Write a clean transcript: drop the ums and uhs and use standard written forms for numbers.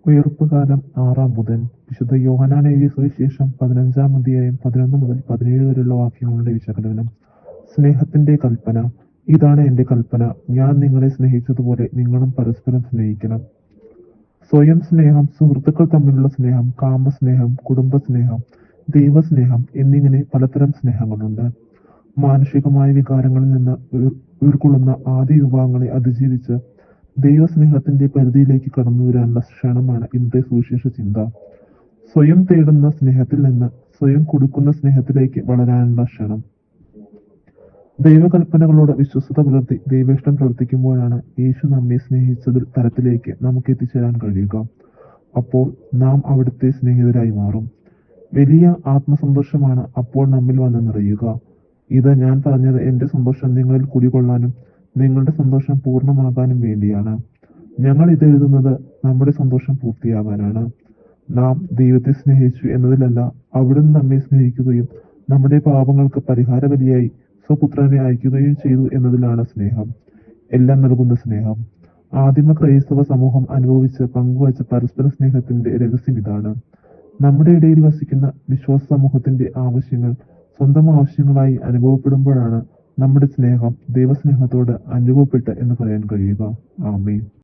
ഉയിർപ്പുകാലം 6-ാം ബുധൻ. വിശുദ്ധ യോഹന്നാൻ എഴുതിയ സുവിശേഷം 15-ാം അധ്യായം 11 മുതൽ 17 വരെയുള്ള വാക്യങ്ങളുടെ വിശകലനം. സ്നേഹത്തിന്റെ കൽപ്പന. ഇതാണ് എന്റെ കൽപ്പന, ഞാൻ നിങ്ങളെ സ്നേഹിച്ചതുപോലെ നിങ്ങളും പരസ്പരം സ്നേഹിക്കണം. സ്വയം സ്നേഹം, സുഹൃത്തുക്കൾ തമ്മിലുള്ള സ്നേഹം, കാമസ്നേഹം, കുടുംബസ്നേഹം, ദൈവസ്നേഹം എന്നിങ്ങനെ പലതരം സ്നേഹങ്ങളുണ്ട്. മാനുഷികമായ വികാരങ്ങളിൽ നിന്ന് ഉയർക്കൊള്ളുന്ന ആദ്യ വിഭാഗങ്ങളെ അതിജീവിച്ച് ദൈവസ്നേഹത്തിന്റെ പരിധിയിലേക്ക് കടന്നുവരാനുള്ള ക്ഷണമാണ് ഇന്നത്തെ സുവിശേഷ ചിന്ത. സ്വയം തേടുന്ന സ്നേഹത്തിൽ നിന്ന് സ്വയം കൊടുക്കുന്ന സ്നേഹത്തിലേക്ക് വളരാനുള്ള ക്ഷണം. ദൈവകൽപ്പനകളോട് വിശ്വസ്തത പുലർത്തി ദൈവേഷ്ടം പ്രവർത്തിക്കുമ്പോഴാണ് യേശു നമ്മെ സ്നേഹിച്ചതിൽ തലത്തിലേക്ക് നമുക്ക് എത്തിച്ചേരാൻ കഴിയുക. അപ്പോൾ നാം അവിടുത്തെ സ്നേഹിതരായി മാറും. വലിയ ആത്മസന്തോഷമാണ് അപ്പോൾ നമ്മിൽ വന്ന് നിറയുക. ഇത് ഞാൻ പറഞ്ഞത് എന്റെ സന്തോഷം നിങ്ങളിൽ കുടികൊള്ളാനും നിങ്ങളുടെ സന്തോഷം പൂർണ്ണമാകാനും വേണ്ടിയാണ്. ഞങ്ങൾ ഇത് എഴുതുന്നത് നമ്മുടെ സന്തോഷം പൂർത്തിയാകാനാണ്. നാം ദൈവത്തെ സ്നേഹിച്ചു എന്നതിലല്ല, അവിടുന്ന് നമ്മെ സ്നേഹിക്കുകയും നമ്മുടെ പാപങ്ങൾക്ക് പരിഹാരബലിയായി സ്വപുത്രനെ അയക്കുകയും ചെയ്തു എന്നതിലാണ് സ്നേഹം. എല്ലാം നൽകുന്ന സ്നേഹം. ആദിമ ക്രൈസ്തവ സമൂഹം അനുഭവിച്ച് പങ്കുവച്ച പരസ്പര സ്നേഹത്തിന്റെ രഹസ്യം ഇതാണ്. നമ്മുടെ ഇടയിൽ വസിക്കുന്ന വിശ്വാസ സമൂഹത്തിന്റെ ആവശ്യങ്ങൾ സ്വന്തം ആവശ്യങ്ങളായി അനുഭവപ്പെടുമ്പോഴാണ് നമ്മുടെ സ്നേഹം ദൈവസ്നേഹത്തോട് അനുഭവപ്പെട്ട് എന്ന് പറയാൻ കഴിയുക. ആമേൻ.